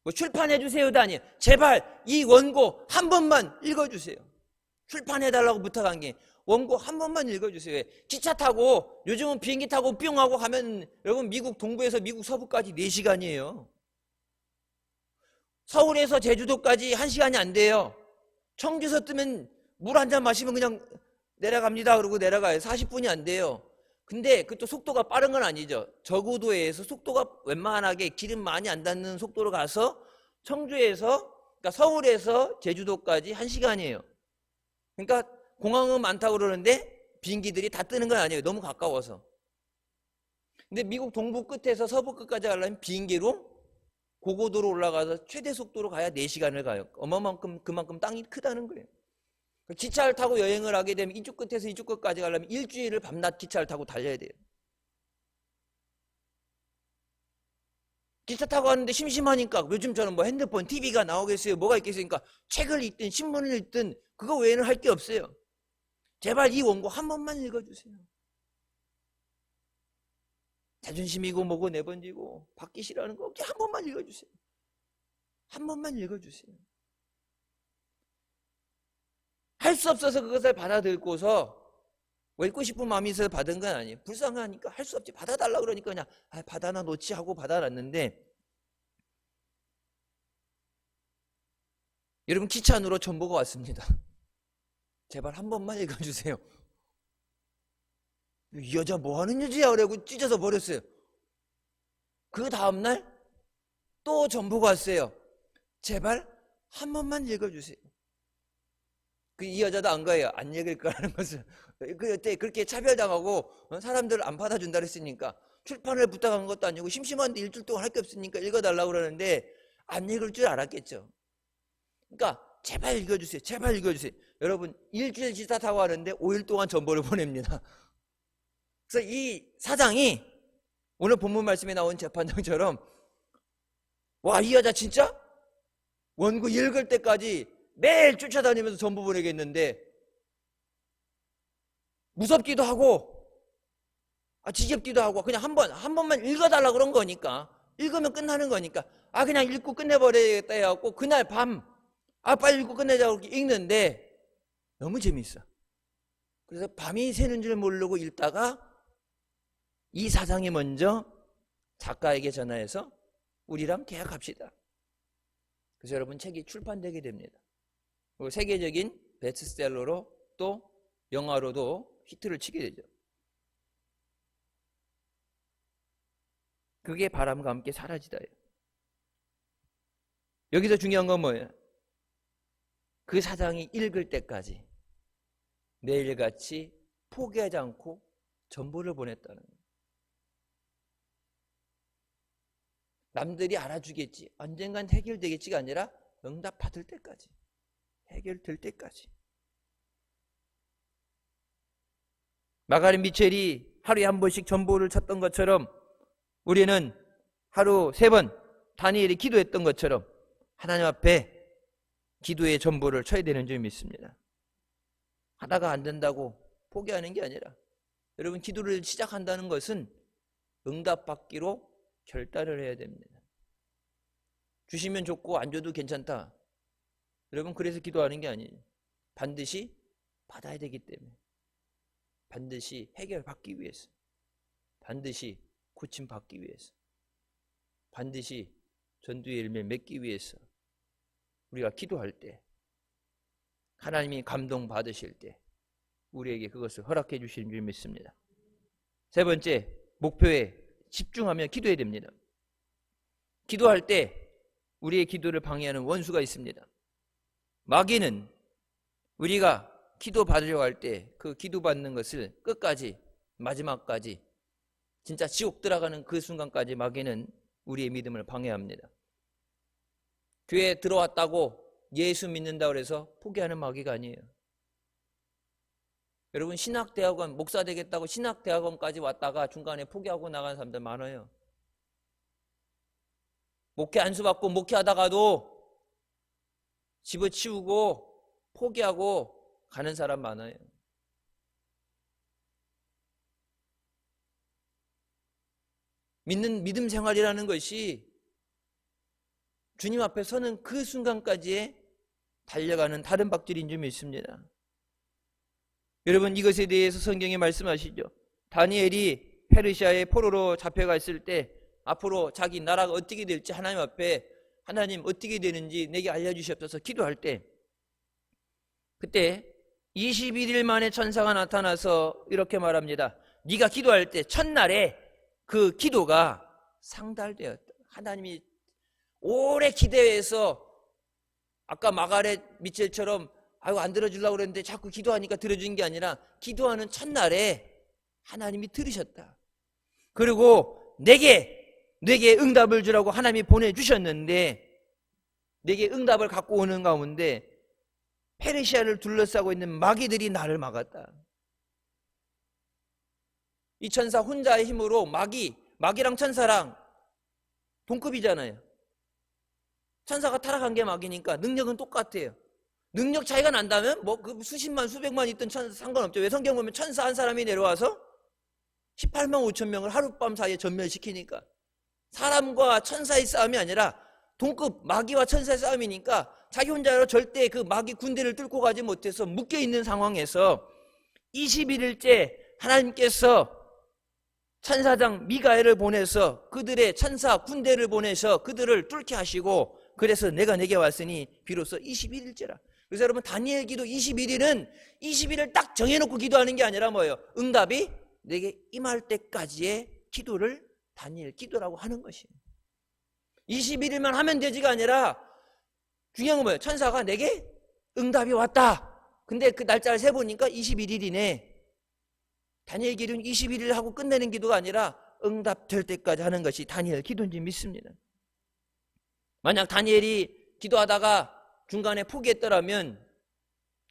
뭐 출판해 주세요도 아니에요. 제발 이 원고 한 번만 읽어주세요. 출판해달라고 부탁한 게 원고 한 번만 읽어주세요. 기차 타고, 요즘은 비행기 타고 뿅 하고 가면 여러분 미국 동부에서 미국 서부까지 4시간이에요. 서울에서 제주도까지 1시간이 안 돼요. 청주에서 뜨면 물 한 잔 마시면 그냥 내려갑니다. 그러고 내려가요. 40분이 안 돼요. 근데 그것도 속도가 빠른 건 아니죠. 저고도에서 속도가 웬만하게 기름 많이 안 닿는 속도로 가서 청주에서, 그러니까 서울에서 제주도까지 1시간이에요. 그러니까 공항은 많다고 그러는데 비행기들이 다 뜨는 건 아니에요. 너무 가까워서. 근데 미국 동부 끝에서 서부 끝까지 가려면 비행기로 고고도로 올라가서 최대 속도로 가야 4시간을 가요. 그만큼 땅이 크다는 거예요. 기차를 타고 여행을 하게 되면 이쪽 끝에서 이쪽 끝까지 가려면 일주일을 밤낮 기차를 타고 달려야 돼요. 기차 타고 가는데 심심하니까 요즘처럼 뭐 핸드폰, TV가 나오겠어요? 뭐가 있겠으니까 책을 읽든 신문을 읽든 그거 외에는 할 게 없어요. 제발 이 원고 한 번만 읽어주세요. 자존심이고 뭐고 내번지고 받기 싫어하는 거 한 번만 읽어주세요. 한 번만 읽어주세요. 할 수 없어서 그것을 받아들고서 읽고 싶은 마음이 있어서 받은 건 아니에요. 불쌍하니까 할 수 없지, 받아달라 그러니까 그냥 받아놔 놓지 하고 받아놨는데, 여러분 기차 안으로 전보가 왔습니다. 제발 한 번만 읽어주세요. 이 여자 뭐 하는 여자야? 그러고 찢어서 버렸어요. 그 다음날 또 전보가 왔어요. 제발 한 번만 읽어주세요. 이 여자도 안 거예요. 안 읽을 거라는 것을. 그때 그렇게 차별당하고 사람들을 안 받아준다 그랬으니까 출판을 부탁한 것도 아니고 심심한데 일주일 동안 할 게 없으니까 읽어달라고 그러는데 안 읽을 줄 알았겠죠. 그러니까 제발 읽어주세요. 제발 읽어주세요. 여러분 일주일 지났다고 하는데 5일 동안 전보를 보냅니다. 그래서 이 사장이 오늘 본문 말씀에 나온 재판장처럼 와, 이 여자 진짜 원고 읽을 때까지 매일 쫓아다니면서 전보 보내겠는데 무섭기도 하고 지겹기도 하고 그냥 한 번만 읽어달라고 그런 거니까 읽으면 끝나는 거니까 그냥 읽고 끝내버려야겠다 해갖고 그날 밤 빨리 읽고 끝내자고 읽는데 너무 재밌어. 그래서 밤이 새는 줄 모르고 읽다가 이 사장이 먼저 작가에게 전화해서 우리랑 계약합시다. 그래서 여러분 책이 출판되게 됩니다. 그리고 세계적인 베스트셀러로 또 영화로도 히트를 치게 되죠. 그게 바람과 함께 사라지다예요. 여기서 중요한 건 뭐예요? 그 사장이 읽을 때까지 매일같이 포기하지 않고 전보를 보냈다는 거예요. 남들이 알아주겠지, 언젠간 해결되겠지가 아니라 응답 받을 때까지, 해결될 때까지. 마가린 미첼이 하루에 한 번씩 전보를 쳤던 것처럼 우리는 하루 3번 다니엘이 기도했던 것처럼 하나님 앞에 기도의 전보를 쳐야 되는 줄 믿습니다. 하다가 안 된다고 포기하는 게 아니라 여러분 기도를 시작한다는 것은 응답받기로 결단을 해야 됩니다. 주시면 좋고 안 줘도 괜찮다. 여러분 그래서 기도하는 게 아니에요. 반드시 받아야 되기 때문에, 반드시 해결받기 위해서, 반드시 고침받기 위해서, 반드시 전도의 열매를 맺기 위해서 우리가 기도할 때 하나님이 감동받으실 때 우리에게 그것을 허락해 주시는 줄 믿습니다. 3번째, 목표에 집중하며 기도해야 됩니다. 기도할 때 우리의 기도를 방해하는 원수가 있습니다. 마귀는 우리가 기도 받으려고 할 때 그 기도 받는 것을 끝까지, 마지막까지, 진짜 지옥 들어가는 그 순간까지 마귀는 우리의 믿음을 방해합니다. 교회에 들어왔다고 예수 믿는다고 해서 포기하는 마귀가 아니에요. 여러분 신학대학원 목사 되겠다고 신학대학원까지 왔다가 중간에 포기하고 나가는 사람들 많아요. 목회 안수받고 목회하다가도 집어치우고 포기하고 가는 사람 많아요. 믿음 생활이라는 것이 주님 앞에 서는 그 순간까지의 달려가는 다른 박질인 줄 믿습니다. 여러분 이것에 대해서 성경에 말씀하시죠. 다니엘이 페르시아의 포로로 잡혀갔을 때 앞으로 자기 나라가 어떻게 될지 하나님 앞에 하나님 어떻게 되는지 내게 알려주시옵소서 기도할 때 그때 21일 만에 천사가 나타나서 이렇게 말합니다. 네가 기도할 때 첫날에 그 기도가 상달되었다. 하나님이 오래 기대해서 아까 마가렛 미첼처럼 안 들어주려고 그랬는데 자꾸 기도하니까 들어준 게 아니라 기도하는 첫날에 하나님이 들으셨다. 그리고 내게 응답을 주라고 하나님이 보내주셨는데 내게 응답을 갖고 오는 가운데 페르시아를 둘러싸고 있는 마귀들이 나를 막았다. 이 천사 혼자의 힘으로 마귀랑 천사랑 동급이잖아요. 천사가 타락한 게 마귀니까 능력은 똑같아요. 능력 차이가 난다면 그 수십만 수백만 있던 천사 상관없죠. 왜 성경 보면 천사 한 사람이 내려와서 18만 5천 명을 하룻밤 사이에 전멸시키니까 사람과 천사의 싸움이 아니라 동급 마귀와 천사의 싸움이니까 자기 혼자로 절대 그 마귀 군대를 뚫고 가지 못해서 묶여있는 상황에서 21일째 하나님께서 천사장 미가엘을 보내서 그들의 천사 군대를 보내서 그들을 뚫게 하시고 그래서 내가 내게 왔으니 비로소 21일째라. 그래서 여러분 다니엘 기도 21일은 20일을 딱 정해놓고 기도하는 게 아니라 뭐예요? 응답이 내게 임할 때까지의 기도를 다니엘 기도라고 하는 것이에요. 21일만 하면 되지가 아니라 중요한 건 뭐예요? 천사가 내게 응답이 왔다. 근데 그 날짜를 세보니까 21일이네. 다니엘 기도는 21일 하고 끝내는 기도가 아니라 응답될 때까지 하는 것이 다니엘 기도인지 믿습니다. 만약 다니엘이 기도하다가 중간에 포기했더라면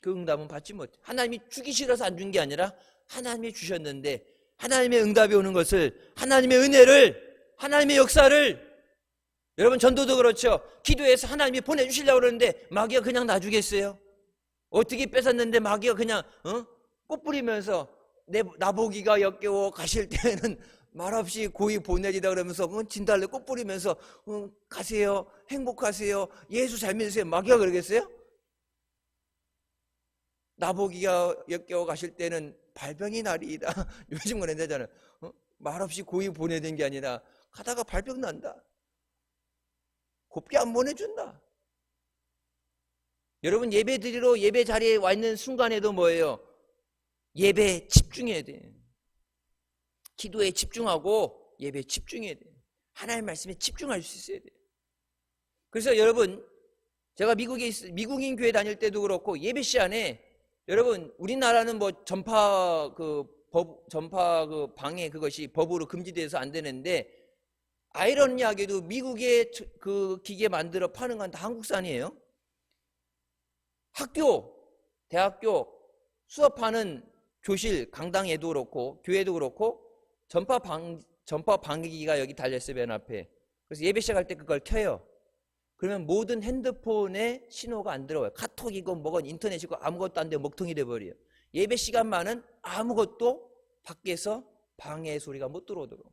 그 응답은 받지 못해. 하나님이 주기 싫어서 안 준 게 아니라 하나님이 주셨는데 하나님의 응답이 오는 것을, 하나님의 은혜를, 하나님의 역사를, 여러분 전도도 그렇죠. 기도해서 하나님이 보내주시려고 그러는데 마귀가 그냥 놔주겠어요? 어떻게 뺏었는데 마귀가 그냥 꽃 뿌리면서 나보기가 역겨워 가실 때는 말없이 고이 보내리다 그러면서 진달래 꽃 뿌리면서 가세요, 행복하세요, 예수 잘 믿으세요. 마귀가 그러겠어요? 나보기가 역겨워 가실 때는 발병이 나리이다. 요즘 그런 데잖아요. 말없이 고이 보내는 게 아니라 가다가 발병 난다. 곱게 안 보내준다. 여러분 예배 드리러 예배 자리에 와 있는 순간에도 뭐예요? 예배에 집중해야 돼. 기도에 집중하고 예배에 집중해야 돼. 하나님의 말씀에 집중할 수 있어야 돼. 그래서 여러분, 제가 미국인 교회 다닐 때도 그렇고 예배 시간에, 여러분 우리나라는 뭐 전파 그 방해 그것이 법으로 금지돼서 안 되는데, 아이러니하게도 미국의 그 기계 만들어 파는 건 다 한국산이에요. 학교, 대학교 수업하는 교실, 강당에도 그렇고 교회도 그렇고 전파 방해기가 여기 달려있어요, 맨 앞에. 그래서 예배 시작할 때 그걸 켜요. 그러면 모든 핸드폰에 신호가 안 들어와요. 카톡이고 뭐건 인터넷이고 아무것도 안 되고 먹통이 돼버려요. 예배 시간만은 아무것도 밖에서 방해 소리가 못 들어오도록.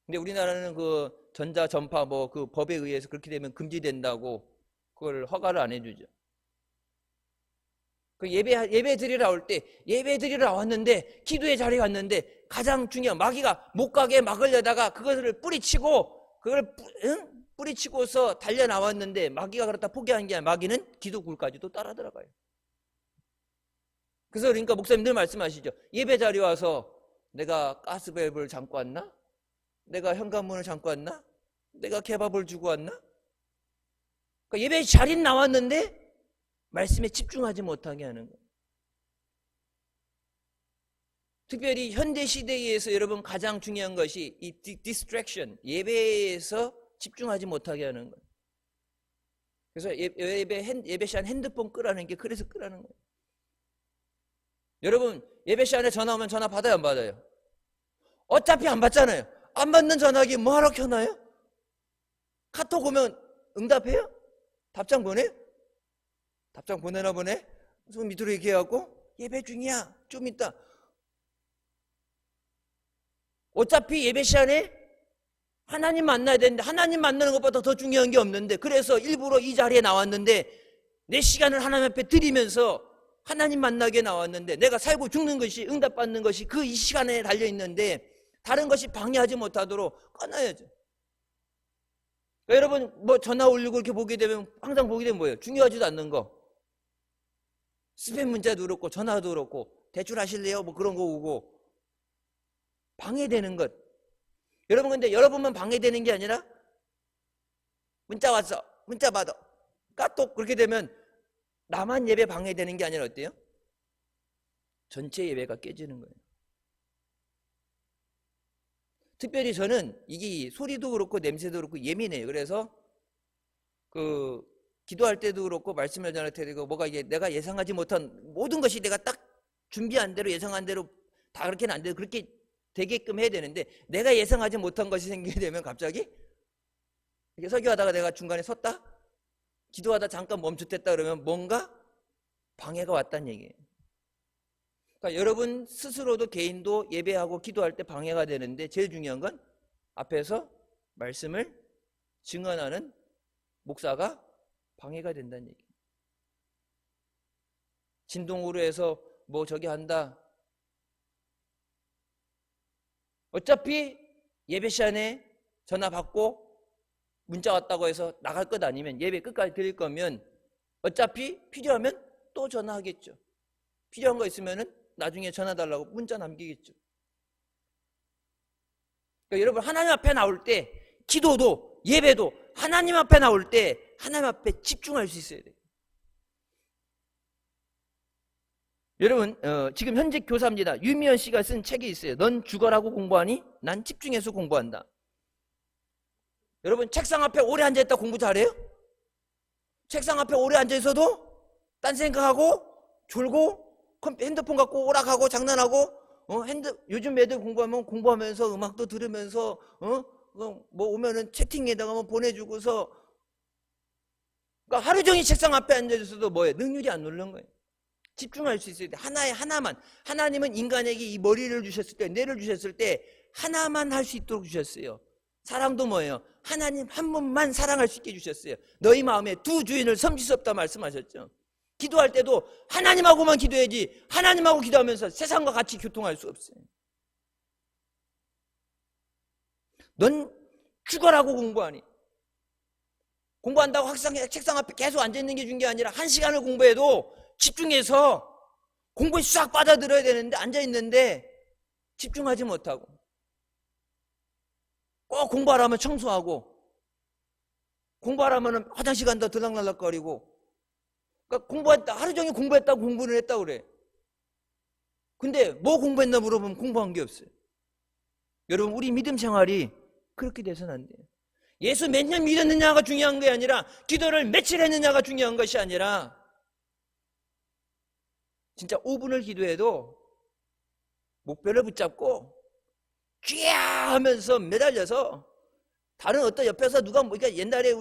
근데 우리나라는 그 전자전파 뭐 그 법에 의해서 그렇게 되면 금지된다고 그걸 허가를 안 해주죠. 그 예배 드리러 올 때, 예배 드리러 나왔는데, 기도의 자리에 왔는데, 가장 중요한, 마귀가 못 가게 막으려다가 그것을 뿌리치고, 그걸 뿌리치고서 달려 나왔는데, 마귀가 그렇다 포기한 게 아니라 마귀는 기도굴까지도 따라 들어가요. 그래서 그러니까 목사님 늘 말씀하시죠. 예배 자리에 와서 내가 가스밸브를 잠고 왔나? 내가 현관문을 잠고 왔나? 내가 케밥을 주고 왔나? 그러니까 예배 자리에 나왔는데 말씀에 집중하지 못하게 하는 거예요. 특별히 현대 시대에서 여러분 가장 중요한 것이 이 distraction, 예배에서 집중하지 못하게 하는 거예요. 그래서 예배 시간 핸드폰 끄라는 게 그래서 끄라는 거예요. 여러분 예배 시간에 전화 오면 전화 받아요, 안 받아요? 어차피 안 받잖아요. 안 받는 전화기 뭐하러 켜놔요? 카톡 오면 응답해요? 답장 보내요? 답장 보내나 보네? 손 밑으로 이렇게 해갖고 예배 중이야, 좀 있다. 어차피 예배 시간에 하나님 만나야 되는데 하나님 만나는 것보다 더 중요한 게 없는데, 그래서 일부러 이 자리에 나왔는데 내 시간을 하나님 앞에 드리면서 하나님 만나게 나왔는데, 내가 살고 죽는 것이, 응답받는 것이 그 이 시간에 달려있는데 다른 것이 방해하지 못하도록 꺼놔야죠. 그러니까 여러분 뭐 전화 올리고 이렇게 보게 되면 항상 보게 되면 뭐예요? 중요하지도 않는 거, 스팸 문자도 그렇고 전화도 그렇고 대출 하실래요? 뭐 그런 거 오고 방해되는 것. 여러분 근데 여러분만 방해되는 게 아니라 문자 왔어, 문자 받아, 카톡, 그렇게 되면 나만 예배 방해되는 게 아니라 어때요? 전체 예배가 깨지는 거예요. 특별히 저는 이게 소리도 그렇고 냄새도 그렇고 예민해요. 그래서 그 기도할 때도 그렇고 말씀을 전할 때도 뭐가 이게 내가 예상하지 못한 모든 것이 내가 딱 준비한 대로 예상한 대로 다 그렇게는 안 돼요. 그렇게 되게끔 해야 되는데 내가 예상하지 못한 것이 생기게 되면 갑자기 이렇게 설교하다가 내가 중간에 섰다, 기도하다 잠깐 멈췄댔다 그러면 뭔가 방해가 왔다는 얘기예요. 그러니까 여러분 스스로도 개인도 예배하고 기도할 때 방해가 되는데 제일 중요한 건 앞에서 말씀을 증언하는 목사가 방해가 된다는 얘기예요. 진동으로 해서 뭐 저기 한다. 어차피 예배 시간에 전화 받고 문자 왔다고 해서 나갈 것 아니면, 예배 끝까지 드릴 거면 어차피 필요하면 또 전화하겠죠. 필요한 거 있으면은 나중에 전화 달라고 문자 남기겠죠. 그러니까 여러분 하나님 앞에 나올 때 기도도 예배도 하나님 앞에 나올 때 하나님 앞에 집중할 수 있어야 돼요. 여러분 지금 현직 교사입니다. 유미연 씨가 쓴 책이 있어요. 넌 죽어라고 공부하니? 난 집중해서 공부한다. 여러분 책상 앞에 오래 앉아있다 공부 잘해요? 책상 앞에 오래 앉아있어도 딴 생각하고 졸고 핸드폰 갖고 오락하고 장난하고 요즘 애들 공부하면서 음악도 들으면서 뭐 오면은 채팅에다가 뭐 보내주고서 그러니까 하루 종일 책상 앞에 앉아있어도 뭐예요? 능률이 안 오르는 거예요. 집중할 수 있어야 돼. 하나만. 하나님은 인간에게 이 머리를 주셨을 때, 뇌를 주셨을 때 하나만 할 수 있도록 주셨어요. 사랑도 뭐예요? 하나님 한 분만 사랑할 수 있게 주셨어요. 너희 마음에 두 주인을 섬길 수 없다 말씀하셨죠. 기도할 때도 하나님하고만 기도해야지 하나님하고 기도하면서 세상과 같이 교통할 수 없어요. 넌 죽어라고 공부하니? 공부한다고 책상 앞에 계속 앉아있는 게 중요한 게 아니라 1시간을 공부해도 집중해서 공부에 싹 빠져들어야 되는데 앉아있는데 집중하지 못하고 꼭 공부하라면 청소하고 공부하라면 화장실 간다 들락날락거리고 그러니까 공부했다 하루 종일 공부했다고 공부를 했다고 그래. 근데 뭐 공부했나 물어보면 공부한 게 없어요. 여러분 우리 믿음 생활이 그렇게 돼서는 안 돼요. 예수 몇 년 믿었느냐가 중요한 게 아니라 기도를 며칠 했느냐가 중요한 것이 아니라 진짜 5분을 기도해도 목표를 붙잡고 쥐야 하면서 매달려서 다른 어떤 옆에서 누가 그러니까 옛날에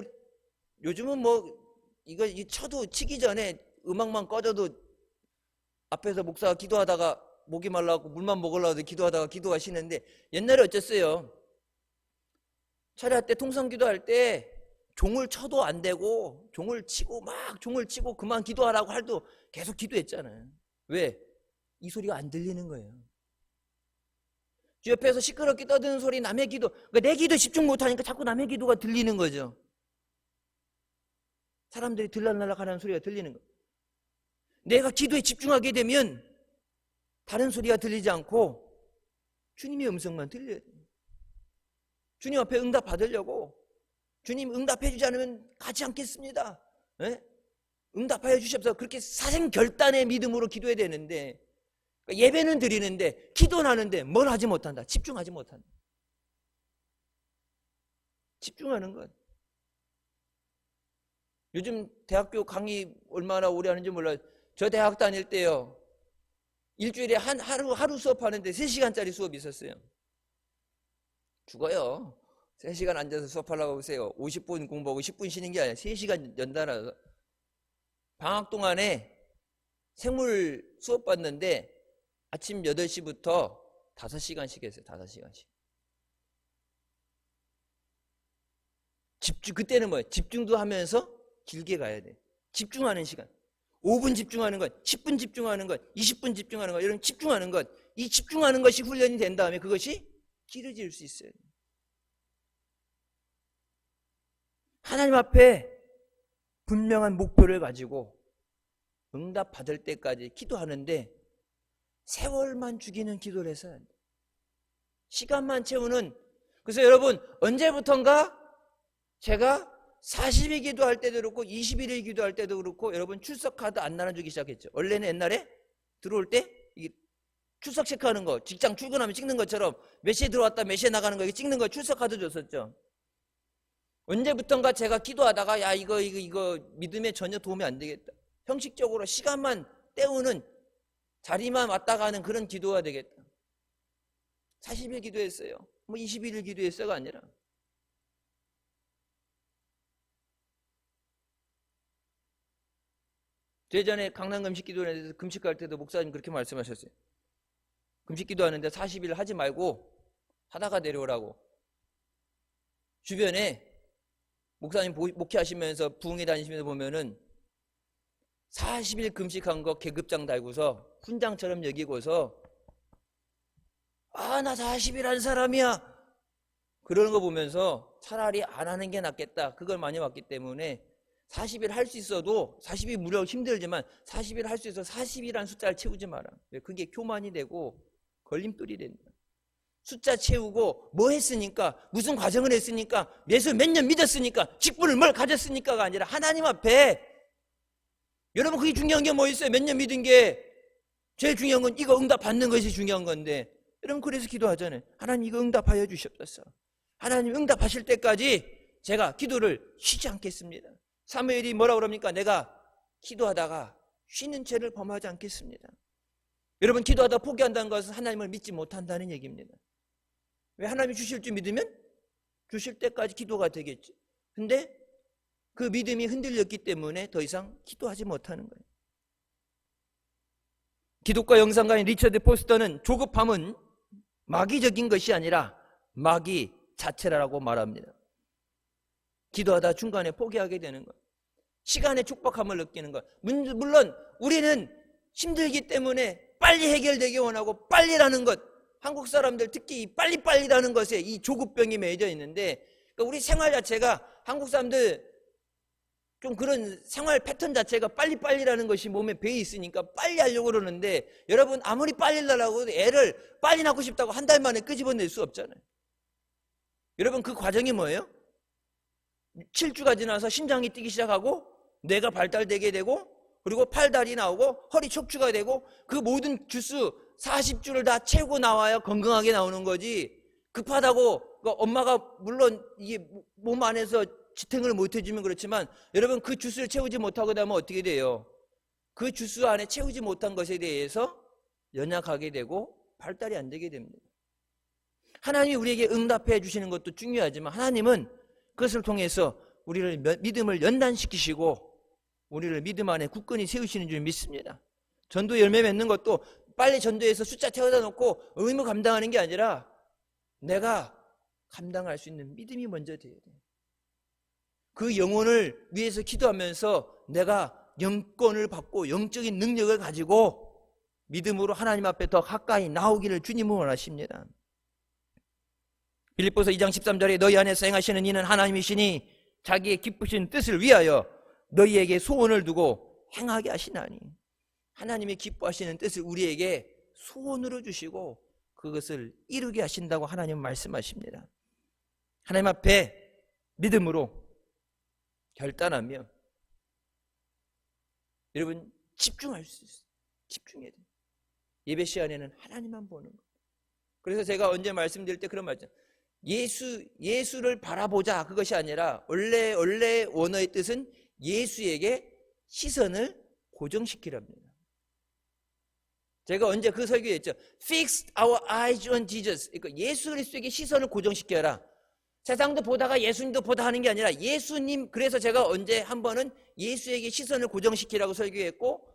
요즘은 뭐 이거 쳐도 치기 전에 음악만 꺼져도 앞에서 목사가 기도하다가 목이 말라고 물만 먹으려고 기도하다가 기도하시는데 옛날에 어땠어요? 차례할 때 통성 기도할 때 종을 쳐도 안 되고 종을 치고 그만 기도하라고 할도 계속 기도했잖아요. 왜? 이 소리가 안 들리는 거예요. 옆에서 시끄럽게 떠드는 소리 남의 기도 그러니까 내 기도 집중 못하니까 자꾸 남의 기도가 들리는 거죠. 사람들이 들락날락 하는 소리가 들리는 거예요. 내가 기도에 집중하게 되면 다른 소리가 들리지 않고 주님의 음성만 들려야 돼요. 주님 앞에 응답 받으려고 주님 응답해 주지 않으면 가지 않겠습니다. 네? 응답하여 주시옵소서. 그렇게 사생결단의 믿음으로 기도해야 되는데 예배는 드리는데 기도는 하는데 뭘 하지 못한다. 집중하지 못한다. 집중하는 것. 요즘 대학교 강의 얼마나 오래 하는지 몰라요. 저 대학 다닐 때요. 일주일에 하루 수업하는데 3시간짜리 수업이 있었어요. 죽어요. 3시간 앉아서 수업하려고 보세요. 50분 공부하고 10분 쉬는 게 아니라 3시간 연달아서. 방학 동안에 생물 수업 받는데 아침 8시부터 5시간씩 했어요. 5시간씩. 그때는 뭐예요? 집중도 하면서 길게 가야 돼. 집중하는 시간. 5분 집중하는 것, 10분 집중하는 것, 20분 집중하는 것, 이런 집중하는 것. 이 집중하는 것이 훈련이 된 다음에 그것이 길어질 수 있어요. 하나님 앞에 분명한 목표를 가지고 응답 받을 때까지 기도하는데 세월만 죽이는 기도를 해서는 안 돼요. 시간만 채우는. 그래서 여러분 언제부턴가 제가 40일 기도할 때도 그렇고 21일 기도할 때도 그렇고 여러분 출석 카드 안 나눠주기 시작했죠. 원래는 옛날에 들어올 때 이게 출석 체크하는 거 직장 출근하면 찍는 것처럼 몇 시에 들어왔다 몇 시에 나가는 거 이거 찍는 거 출석 카드 줬었죠. 언제부턴가 제가 기도하다가 야 이거 믿음에 전혀 도움이 안 되겠다. 형식적으로 시간만 때우는 자리만 왔다 가는 그런 기도가 되겠다. 40일 기도했어요. 뭐 21일 기도했어가 아니라. 예전에 강남 금식 기도에 금식할 때도 목사님 그렇게 말씀하셨어요. 금식 기도하는데 40일 하지 말고 하다가 내려오라고. 주변에 목사님 목회하시면서 부흥회 다니시면서 보면은 40일 금식한 거 계급장 달고서 훈장처럼 여기고서 나 40일 한 사람이야. 그러는 거 보면서 차라리 안 하는 게 낫겠다. 그걸 많이 봤기 때문에 40일 할 수 있어도 40일 무려 힘들지만 40일 할 수 있어서 40일이라는 숫자를 채우지 마라. 그게 교만이 되고 걸림돌이 된다. 숫자 채우고 뭐 했으니까, 무슨 과정을 했으니까, 예수 몇 년 믿었으니까, 직분을 뭘 가졌으니까가 아니라 하나님 앞에, 여러분 그게 중요한 게 뭐 있어요? 몇 년 믿은 게 제일 중요한 건 이거 응답받는 것이 중요한 건데, 여러분 그래서 기도하잖아요. 하나님 이거 응답하여 주시옵소서. 하나님 응답하실 때까지 제가 기도를 쉬지 않겠습니다. 사무엘이 뭐라고 그럽니까? 내가 기도하다가 쉬는 죄를 범하지 않겠습니다. 여러분 기도하다 포기한다는 것은 하나님을 믿지 못한다는 얘기입니다. 왜? 하나님이 주실 줄 믿으면 주실 때까지 기도가 되겠죠. 근데 그 믿음이 흔들렸기 때문에 더 이상 기도하지 못하는 거예요. 기독과 영상가인 리처드 포스터는 조급함은 마귀적인 것이 아니라 마귀 자체라고 말합니다. 기도하다 중간에 포기하게 되는 것, 시간의 촉박함을 느끼는 것. 물론 우리는 힘들기 때문에 빨리 해결되기 원하고 빨리라는 것, 한국 사람들 특히 이 빨리빨리라는 것에 이 조급병이 매여져 있는데, 그러니까 우리 생활 자체가, 한국 사람들 좀 그런 생활 패턴 자체가 빨리빨리라는 것이 몸에 배어 있으니까 빨리 하려고 그러는데, 여러분 아무리 빨리 하려고 해도 애를 빨리 낳고 싶다고 한 달 만에 끄집어낼 수 없잖아요. 여러분 그 과정이 뭐예요? 7주가 지나서 심장이 뛰기 시작하고 뇌가 발달되게 되고, 그리고 팔다리 나오고 허리 척추가 되고, 그 모든 주스 40주를 다 채우고 나와야 건강하게 나오는 거지. 급하다고 엄마가 물론 이게 몸 안에서 지탱을 못 해주면 그렇지만, 여러분 그 주스를 채우지 못하고 나면 어떻게 돼요? 그 주스 안에 채우지 못한 것에 대해서 연약하게 되고 발달이 안 되게 됩니다. 하나님이 우리에게 응답해 주시는 것도 중요하지만, 하나님은 그것을 통해서 우리를 믿음을 연단시키시고 우리를 믿음 안에 굳건히 세우시는 줄 믿습니다. 전도 열매 맺는 것도 빨리 전도해서 숫자 태워다 놓고 의무 감당하는 게 아니라 내가 감당할 수 있는 믿음이 먼저 돼야 돼요. 그 영혼을 위해서 기도하면서 내가 영권을 받고 영적인 능력을 가지고 믿음으로 하나님 앞에 더 가까이 나오기를 주님은 원하십니다. 빌립보서 2장 13절에 너희 안에서 행하시는 이는 하나님이시니 자기의 기쁘신 뜻을 위하여 너희에게 소원을 두고 행하게 하시나니, 하나님이 기뻐하시는 뜻을 우리에게 소원으로 주시고 그것을 이루게 하신다고 하나님은 말씀하십니다. 하나님 앞에 믿음으로 결단하며 여러분 집중할 수 있어요. 집중해야 돼요. 예배 시간에는 하나님만 보는 거. 그래서 제가 언제 말씀드릴 때 그런 말이죠. 예수를 바라보자, 그것이 아니라 원래 원어의 뜻은 예수에게 시선을 고정시키랍니다. 제가 언제 그 설교했죠. Fix our eyes on Jesus. 그러니까 예수 그리스도에게 시선을 고정시켜라. 세상도 보다가 예수님도 보다 하는 게 아니라 예수님. 그래서 제가 언제 한 번은 예수에게 시선을 고정시키라고 설교했고,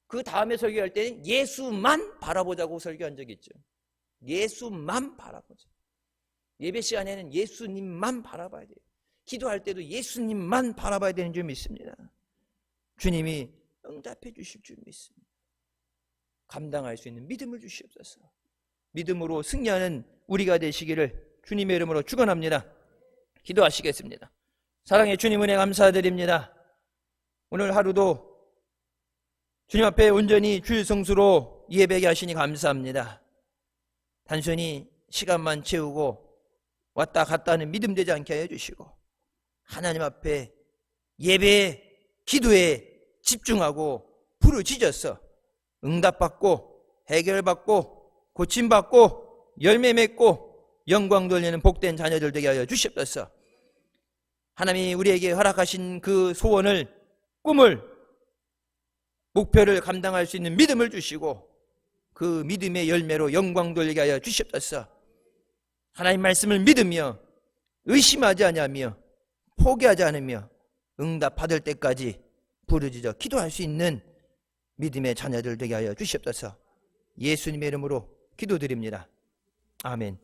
그 다음에 설교할 때는 예수만 바라보자고 설교한 적이 있죠. 예수만 바라보자. 예배 시간에는 예수님만 바라봐야 돼요. 기도할 때도 예수님만 바라봐야 되는 줄 믿습니다. 주님이 응답해 주실 줄 믿습니다. 감당할 수 있는 믿음을 주시옵소서. 믿음으로 승리하는 우리가 되시기를 주님의 이름으로 축원합니다. 기도하시겠습니다. 사랑의 주님 은혜 감사드립니다. 오늘 하루도 주님 앞에 온전히 주일 성수로 예배하게 하시니 감사합니다. 단순히 시간만 채우고 왔다 갔다 하는 믿음 되지 않게 해주시고, 하나님 앞에 예배에 기도에 집중하고 부르짖어서 응답받고 해결받고 고침받고 열매 맺고 영광 돌리는 복된 자녀들 되게 하여 주시옵소서. 하나님이 우리에게 허락하신 그 소원을, 꿈을, 목표를 감당할 수 있는 믿음을 주시고 그 믿음의 열매로 영광 돌리게 하여 주시옵소서. 하나님 말씀을 믿으며 의심하지 않으며 포기하지 않으며 응답 받을 때까지 부르짖어 기도할 수 있는 믿음의 자녀들 되게 하여 주시옵소서. 예수님의 이름으로 기도드립니다. 아멘.